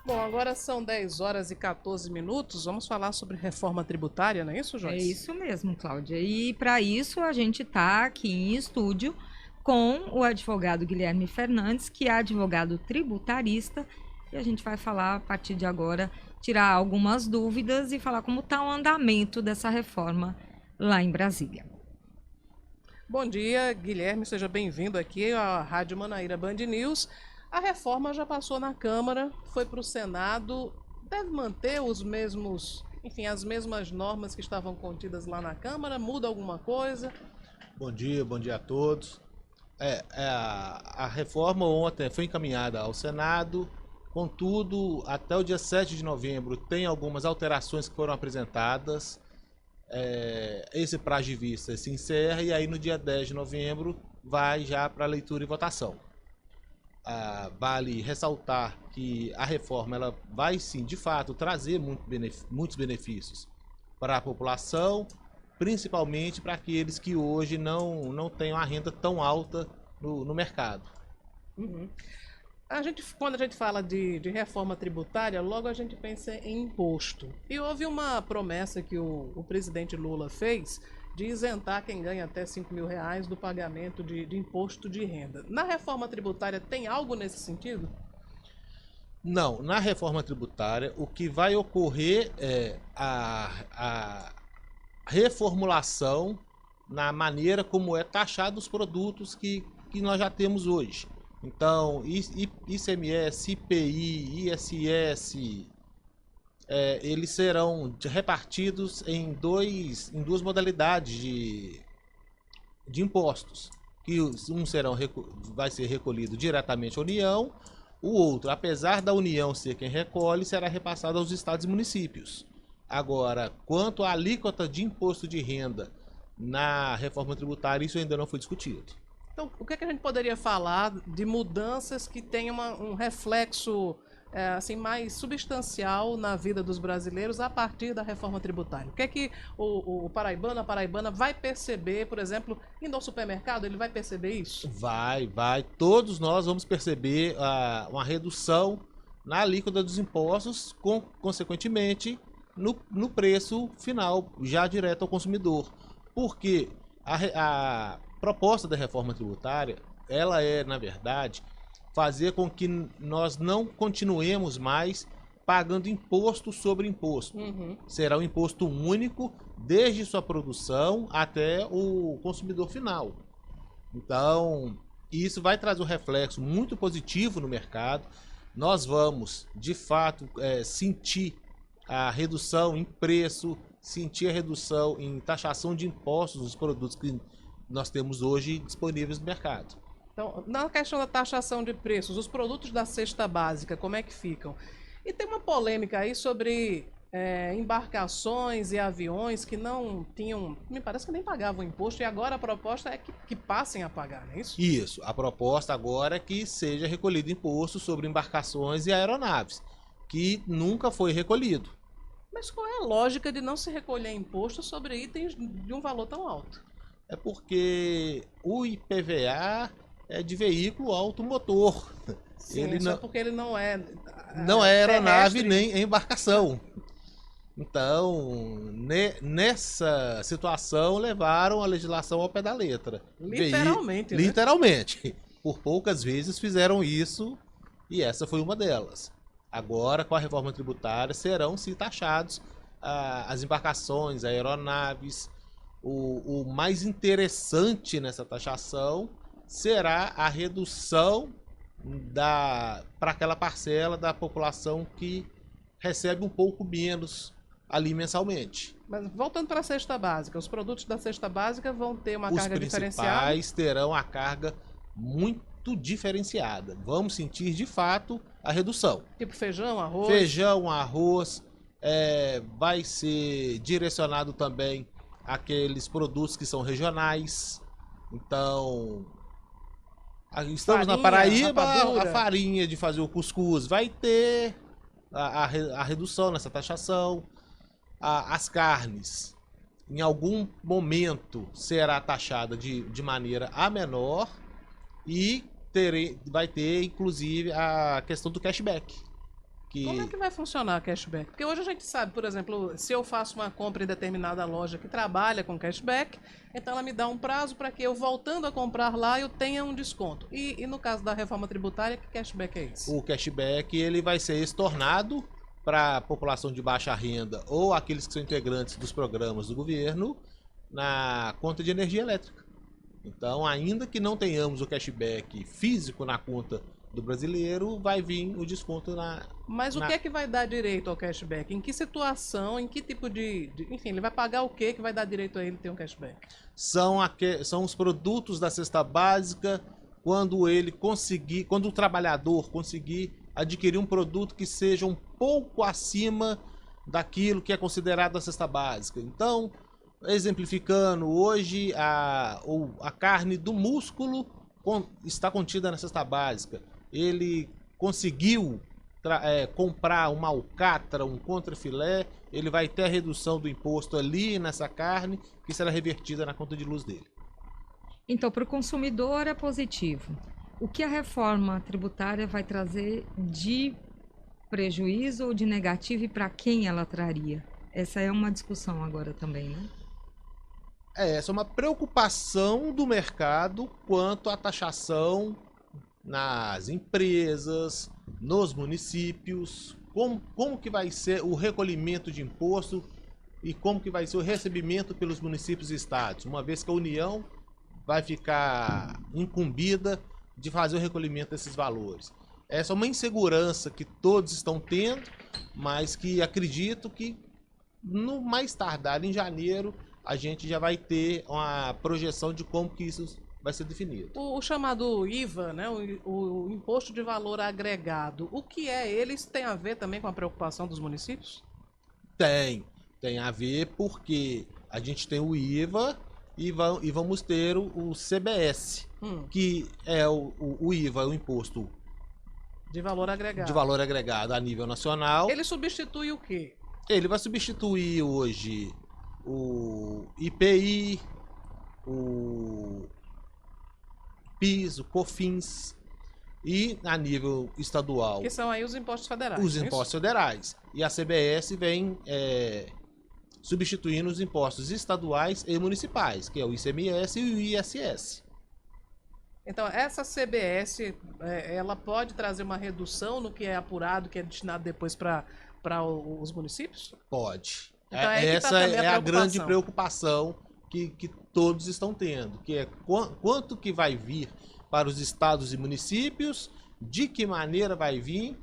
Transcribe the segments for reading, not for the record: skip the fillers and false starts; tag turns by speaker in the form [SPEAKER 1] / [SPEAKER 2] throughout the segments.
[SPEAKER 1] Bom, agora são 10 horas e 14 minutos. Vamos falar sobre reforma tributária, não é isso,
[SPEAKER 2] É
[SPEAKER 1] Joyce?
[SPEAKER 2] isso mesmo, Cláudia. E para isso a gente está aqui em estúdio com o advogado Guilherme Fernandes, que é advogado tributarista, e a gente vai falar a partir de agora, tirar algumas dúvidas e falar como está o andamento dessa reforma lá em Brasília.
[SPEAKER 1] Bom dia, Guilherme, seja bem-vindo aqui à Rádio Manaíra Band News. A reforma já passou na Câmara, foi para o Senado, deve manter os mesmos, enfim, as mesmas normas que estavam contidas lá na Câmara, muda alguma coisa?
[SPEAKER 3] Bom dia a todos. A reforma ontem foi encaminhada ao Senado, contudo, até o dia 7 de novembro tem algumas alterações que foram apresentadas. Esse prazo de vista se encerra e aí no dia 10 de novembro vai já para leitura e votação. Vale ressaltar que a reforma ela vai sim, de fato, trazer muitos benefícios para a população, principalmente para aqueles que hoje não têm uma renda tão alta no mercado.
[SPEAKER 1] Uhum. Quando a gente fala de reforma tributária, logo a gente pensa em imposto. E houve uma promessa que o presidente Lula fez de isentar quem ganha até R$ 5.000 do pagamento de imposto de renda. Na reforma tributária tem algo nesse sentido?
[SPEAKER 3] Não, na reforma tributária, o que vai ocorrer é a reformulação na maneira como é taxado os produtos que nós já temos hoje. Então, ICMS, IPI, ISS, eles serão repartidos em duas modalidades de impostos. Que vai ser recolhido diretamente à União, o outro, apesar da União ser quem recolhe, será repassado aos estados e municípios. Agora, quanto à alíquota de imposto de renda na reforma tributária, isso ainda não foi discutido.
[SPEAKER 1] Então, o que é que a gente poderia falar de mudanças que tenham um reflexo assim, mais substancial na vida dos brasileiros a partir da reforma tributária? O que é que o paraibano, a paraibana vai perceber, por exemplo, indo ao supermercado, ele vai perceber isso?
[SPEAKER 3] Vai. Todos nós vamos perceber uma redução na alíquota dos impostos, consequentemente, no preço final, já direto ao consumidor. Porque a proposta da reforma tributária, ela é, na verdade, fazer com que nós não continuemos mais pagando imposto sobre imposto.
[SPEAKER 1] Uhum.
[SPEAKER 3] Será um imposto único, desde sua produção até o consumidor final. Então, isso vai trazer um reflexo muito positivo no mercado. Nós vamos, de fato, sentir a redução em preço, sentir a redução em taxação de impostos dos produtos que nós temos hoje disponíveis no mercado.
[SPEAKER 1] Então, na questão da taxação de preços, os produtos da cesta básica, como é que ficam? E tem uma polêmica aí sobre embarcações e aviões que não tinham, me parece que nem pagavam imposto, e agora a proposta é que passem a pagar, não é isso?
[SPEAKER 3] Isso, a proposta agora é que seja recolhido imposto sobre embarcações e aeronaves, que nunca foi recolhido.
[SPEAKER 1] Mas qual é a lógica de não se recolher imposto sobre itens de um valor tão alto?
[SPEAKER 3] É porque o IPVA é de veículo automotor.
[SPEAKER 1] Sim,
[SPEAKER 3] Ele
[SPEAKER 1] só porque ele
[SPEAKER 3] não é aeronave
[SPEAKER 1] terrestre.
[SPEAKER 3] nem embarcação. Então, nessa situação, levaram a legislação ao pé da letra.
[SPEAKER 1] Literalmente, né?
[SPEAKER 3] Literalmente. Por poucas vezes fizeram isso e essa foi uma delas. Agora, com a reforma tributária, serão sim taxados as embarcações, aeronaves. O mais interessante nessa taxação será a redução para aquela parcela da população que recebe um pouco menos ali mensalmente.
[SPEAKER 1] Mas voltando para a cesta básica, os produtos da cesta básica vão ter uma
[SPEAKER 3] Os
[SPEAKER 1] carga diferenciada?
[SPEAKER 3] principais terão a carga muito diferenciada. Vamos sentir de fato a redução.
[SPEAKER 1] Tipo feijão, arroz?
[SPEAKER 3] Feijão, arroz, vai ser direcionado também àqueles produtos que são regionais. Então, estamos na Paraíba,
[SPEAKER 1] rapadura.
[SPEAKER 3] a farinha de fazer o cuscuz vai ter a redução nessa taxação. As carnes, em algum momento, será taxada de maneira a menor e vai ter, inclusive, a questão do cashback.
[SPEAKER 1] Como é que vai funcionar a cashback? Porque hoje a gente sabe, por exemplo, se eu faço uma compra em determinada loja que trabalha com cashback, então ela me dá um prazo para que eu, voltando a comprar lá, eu tenha um desconto. E no caso da reforma tributária, que cashback é esse?
[SPEAKER 3] O cashback ele vai ser estornado para a população de baixa renda ou aqueles que são integrantes dos programas do governo na conta de energia elétrica. Então, ainda que não tenhamos o cashback físico na conta do brasileiro, vai vir o desconto na...
[SPEAKER 1] Mas o que é que vai dar direito ao cashback? Em que situação, em que tipo Enfim, ele vai pagar o que vai dar direito a ele ter um cashback?
[SPEAKER 3] São os produtos da cesta básica quando o trabalhador conseguir adquirir um produto que seja um pouco acima daquilo que é considerado a cesta básica. Então, exemplificando, hoje a carne do músculo está contida na cesta básica. Ele conseguiu comprar uma alcatra, um contrafilé, ele vai ter a redução do imposto ali nessa carne, que será revertida na conta de luz dele.
[SPEAKER 2] Então, para o consumidor é positivo. O que a reforma tributária vai trazer de prejuízo ou de negativo e para quem ela traria? Essa é uma discussão agora também, né?
[SPEAKER 3] Essa é uma preocupação do mercado quanto à taxação nas empresas, nos municípios, como que vai ser o recolhimento de imposto e como que vai ser o recebimento pelos municípios e estados, uma vez que a União vai ficar incumbida de fazer o recolhimento desses valores. Essa é uma insegurança que todos estão tendo, mas que acredito que no mais tardar em janeiro a gente já vai ter uma projeção de como que isso vai ser definido.
[SPEAKER 1] O chamado IVA, né, o Imposto de Valor Agregado, o que é ele? Isso tem a ver também com a preocupação dos municípios?
[SPEAKER 3] Tem a ver porque a gente tem o IVA e vamos ter o CBS, que é o IVA, o Imposto
[SPEAKER 1] de Valor
[SPEAKER 3] Agregado a nível nacional.
[SPEAKER 1] Ele substitui o quê?
[SPEAKER 3] Ele vai substituir hoje o IPI, o PIS, o COFINS e a nível estadual.
[SPEAKER 1] Que são aí os impostos federais.
[SPEAKER 3] Os impostos federais. E a CBS vem substituindo os impostos estaduais e municipais, que é o ICMS e o ISS.
[SPEAKER 1] Então, essa CBS, ela pode trazer uma redução no que é apurado, que é destinado depois para os municípios?
[SPEAKER 3] Pode.
[SPEAKER 1] Então,
[SPEAKER 3] essa é a grande preocupação que todos estão tendo, que é quanto que vai vir para os estados e municípios, de que maneira vai vir,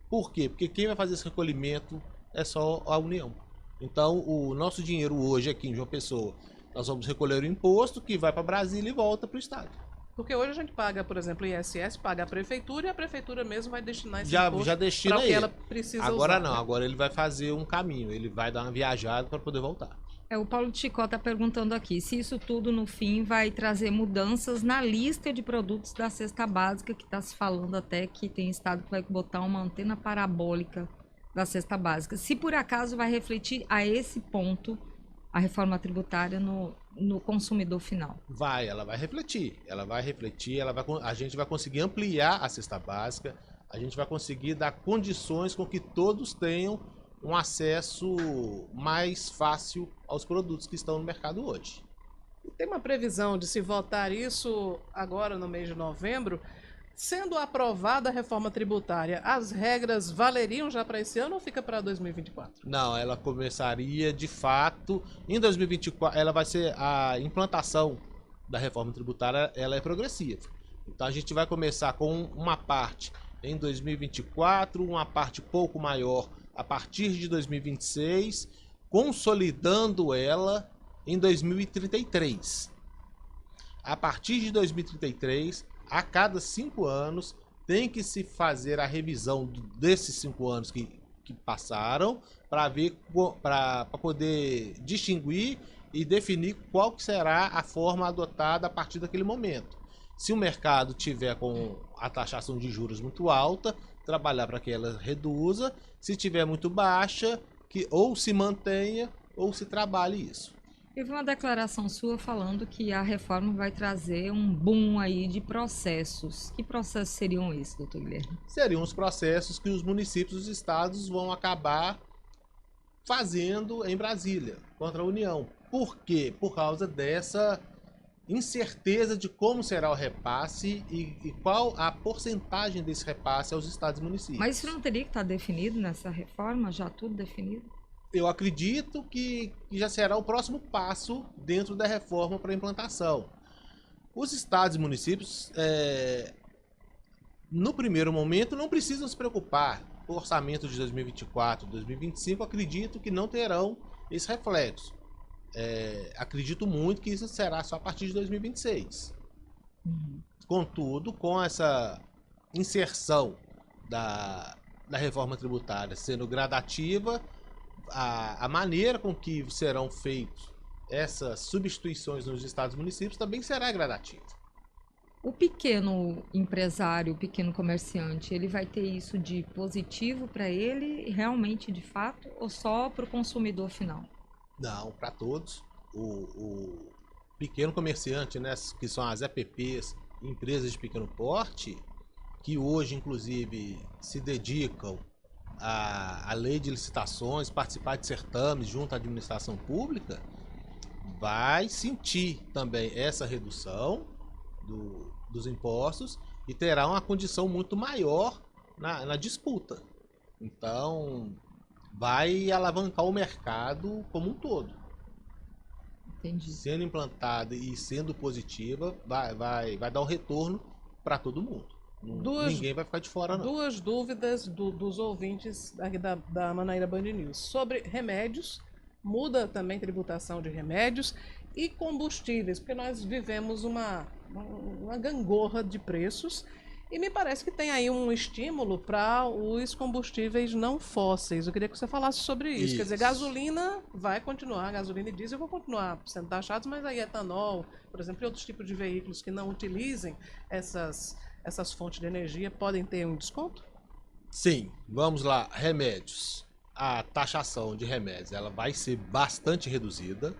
[SPEAKER 3] por quê? Porque quem vai fazer esse recolhimento é só a União. Então, o nosso dinheiro hoje aqui em João Pessoa, nós vamos recolher o imposto que vai para Brasília e volta para o estado.
[SPEAKER 1] Porque hoje a gente paga, por exemplo, o ISS, paga a prefeitura e a prefeitura mesmo vai destinar esse
[SPEAKER 3] já
[SPEAKER 1] imposto
[SPEAKER 3] destina
[SPEAKER 1] para o que
[SPEAKER 3] ele.
[SPEAKER 1] ela precisa
[SPEAKER 3] agora
[SPEAKER 1] usar.
[SPEAKER 3] Não,
[SPEAKER 1] né?
[SPEAKER 3] agora ele vai fazer um caminho, ele vai dar uma viajada para poder voltar.
[SPEAKER 2] O Paulo Chicó está perguntando aqui se isso tudo, no fim, vai trazer mudanças na lista de produtos da cesta básica, que está se falando até que tem estado que vai botar uma antena parabólica da cesta básica. Se por acaso vai refletir a esse ponto a reforma tributária no consumidor final.
[SPEAKER 3] Ela vai refletir, a gente vai conseguir ampliar a cesta básica, a gente vai conseguir dar condições com que todos tenham um acesso mais fácil aos produtos que estão no mercado hoje.
[SPEAKER 1] Tem uma previsão de se votar isso agora no mês de novembro. Sendo aprovada a reforma tributária, as regras valeriam já para esse ano ou fica para 2024?
[SPEAKER 3] Não, ela começaria de fato em 2024. Ela vai ser a implantação da reforma tributária, ela é progressiva. Então a gente vai começar com uma parte em 2024, uma parte pouco maior a partir de 2026, consolidando ela em 2033. A partir de 2033, a cada 5 anos, tem que se fazer a revisão desses 5 anos que passaram, para poder distinguir e definir qual que será a forma adotada a partir daquele momento. Se o mercado tiver com a taxação de juros muito alta, trabalhar para que ela reduza. Se tiver muito baixa, que ou se mantenha ou se trabalhe isso.
[SPEAKER 2] Eu vi uma declaração sua falando que a reforma vai trazer um boom aí de processos. Que processos seriam esses, doutor Guilherme?
[SPEAKER 3] Seriam os processos que os municípios e os estados vão acabar fazendo em Brasília, contra a União. Por quê? Por causa dessa incerteza de como será o repasse e qual a porcentagem desse repasse aos estados e municípios.
[SPEAKER 2] Mas isso não teria que estar definido nessa reforma? Já tudo definido?
[SPEAKER 3] Eu acredito que já será o próximo passo dentro da reforma para a implantação. Os estados e municípios, no primeiro momento, não precisam se preocupar. O orçamento de 2024, 2025, acredito que não terão esse reflexo. Acredito muito que isso será só a partir de 2026. Contudo, com essa inserção da reforma tributária sendo gradativa, a maneira com que serão feitas essas substituições nos estados e municípios também será gradativa.
[SPEAKER 2] O pequeno empresário, o pequeno comerciante, ele vai ter isso de positivo para ele, realmente, de fato, ou só para o consumidor final?
[SPEAKER 3] Não, para todos. O pequeno comerciante, né, que são as EPPs, empresas de pequeno porte, que hoje, inclusive, se dedicam à lei de licitações, participar de certames junto à administração pública, vai sentir também essa redução dos impostos e terá uma condição muito maior na disputa. Então, vai alavancar o mercado como um todo.
[SPEAKER 2] Entendi.
[SPEAKER 3] Sendo implantada e sendo positiva, vai dar um retorno para todo mundo. Ninguém vai ficar de fora, não.
[SPEAKER 1] Duas dúvidas dos ouvintes aqui da Manaíra Band News. Sobre remédios, muda também tributação de remédios e combustíveis, porque nós vivemos uma gangorra de preços e me parece que tem aí um estímulo para os combustíveis não fósseis. Eu queria que você falasse sobre isso. Quer dizer, gasolina vai continuar, gasolina e diesel vão continuar sendo taxados, mas aí etanol, por exemplo, e outros tipos de veículos que não utilizem essas fontes de energia podem ter um desconto?
[SPEAKER 3] Sim, vamos lá, remédios. A taxação de remédios ela vai ser bastante reduzida,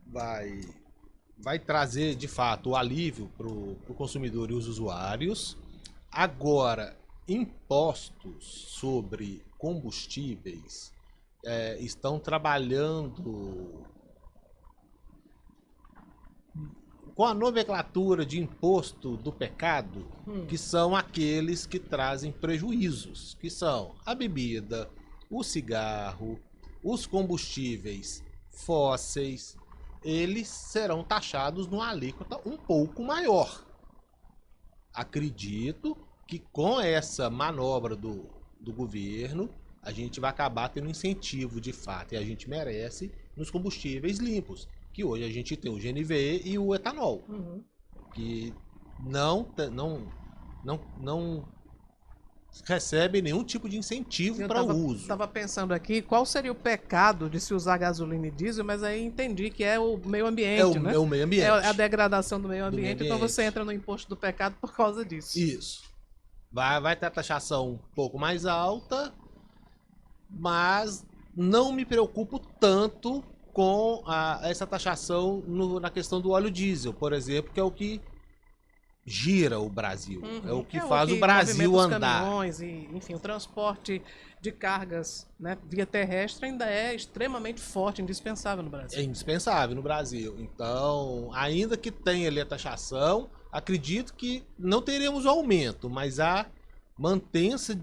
[SPEAKER 3] vai trazer de fato o alívio para o consumidor e os usuários. Agora, impostos sobre combustíveis estão trabalhando com a nomenclatura de imposto do pecado, que são aqueles que trazem prejuízos, que são a bebida, o cigarro, os combustíveis fósseis, eles serão taxados numa alíquota um pouco maior. Acredito que com essa manobra do governo, a gente vai acabar tendo incentivo de fato, e a gente merece, nos combustíveis limpos, que hoje a gente tem o GNV e o etanol, que não recebe nenhum tipo de incentivo para o uso.
[SPEAKER 1] Estava pensando aqui qual seria o pecado de se usar gasolina e diesel, mas aí entendi que é o meio ambiente, né?
[SPEAKER 3] É o meio ambiente.
[SPEAKER 1] É a degradação do meio ambiente, então você entra no imposto do pecado por causa disso.
[SPEAKER 3] Isso. Vai ter a taxação um pouco mais alta, mas não me preocupo tanto com essa taxação na questão do óleo diesel, por exemplo, que é o que gira o Brasil, é o que faz o Brasil andar.
[SPEAKER 1] Caminhões e, enfim, o transporte de cargas, né, via terrestre ainda é extremamente forte, indispensável no Brasil.
[SPEAKER 3] É indispensável no Brasil. Então, ainda que tenha ali a taxação, acredito que não teremos o aumento, mas a mantenha-se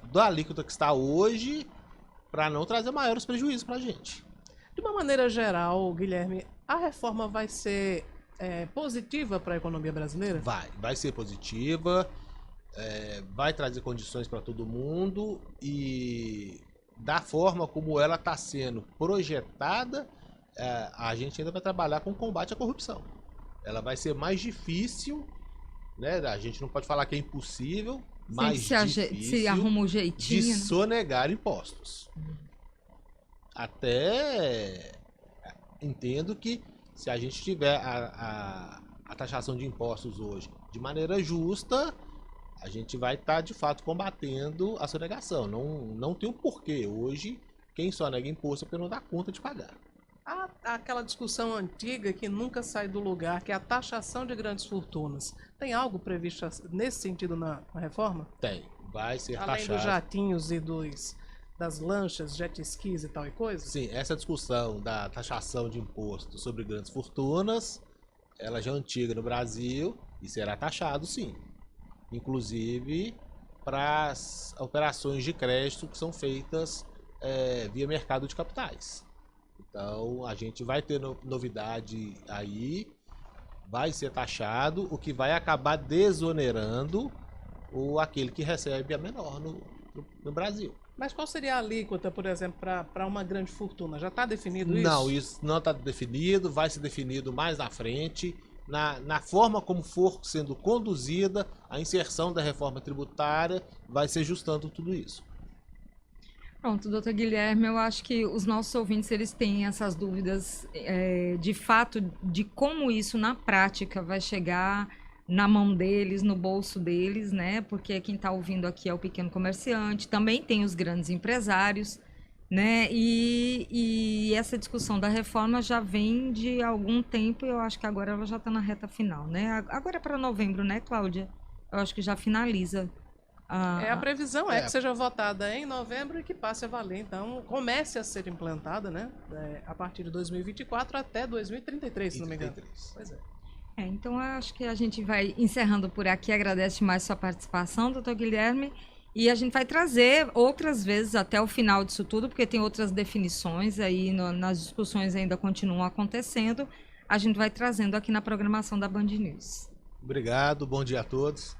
[SPEAKER 3] da alíquota que está hoje para não trazer maiores prejuízos para a gente.
[SPEAKER 1] De uma maneira geral, Guilherme, a reforma vai ser positiva para a economia brasileira?
[SPEAKER 3] Vai ser positiva, vai trazer condições para todo mundo e da forma como ela está sendo projetada, a gente ainda vai trabalhar com combate à corrupção. Ela vai ser mais difícil, né? A gente não pode falar que é impossível, mas
[SPEAKER 2] se arruma um jeitinho,
[SPEAKER 3] de sonegar impostos. Até entendo que se a gente tiver a taxação de impostos hoje de maneira justa, a gente vai estar de fato combatendo a sonegação. Não tem um porquê hoje quem sonega imposto é porque não dá conta de pagar.
[SPEAKER 1] Há aquela discussão antiga que nunca sai do lugar, que é a taxação de grandes fortunas. Tem algo previsto nesse sentido na reforma?
[SPEAKER 3] Tem, vai ser
[SPEAKER 1] Além
[SPEAKER 3] taxado.
[SPEAKER 1] dos jatinhos e das lanchas, jet skis e tal e coisa?
[SPEAKER 3] Sim, essa discussão da taxação de imposto sobre grandes fortunas, ela já é antiga no Brasil e será taxado, sim. Inclusive para as operações de crédito que são feitas via mercado de capitais. Então a gente vai ter novidade aí, vai ser taxado, o que vai acabar desonerando aquele que recebe a menor no Brasil.
[SPEAKER 1] Mas qual seria a alíquota, por exemplo, para uma grande fortuna? Já está definido isso?
[SPEAKER 3] Não, isso não está definido, vai ser definido mais na frente, na forma como for sendo conduzida a inserção da reforma tributária, vai ser ajustando tudo isso.
[SPEAKER 2] Pronto, doutor Guilherme, eu acho que os nossos ouvintes, eles têm essas dúvidas de fato de como isso na prática vai chegar na mão deles, no bolso deles, né? Porque quem está ouvindo aqui é o pequeno comerciante, também tem os grandes empresários, né? E essa discussão da reforma já vem de algum tempo e eu acho que agora ela já está na reta final, né? Agora é para novembro, né, Cláudia? Eu acho que já finaliza.
[SPEAKER 1] A previsão é que seja votada em novembro e que passe a valer. Então, comece a ser implantada, né? A partir de 2024 até 2033, se não me engano. Pois é.
[SPEAKER 2] Então, eu acho que a gente vai encerrando por aqui. Agradeço mais sua participação, doutor Guilherme. E a gente vai trazer outras vezes até o final disso tudo, porque tem outras definições aí, nas discussões ainda continuam acontecendo. A gente vai trazendo aqui na programação da Band News.
[SPEAKER 3] Obrigado, bom dia a todos.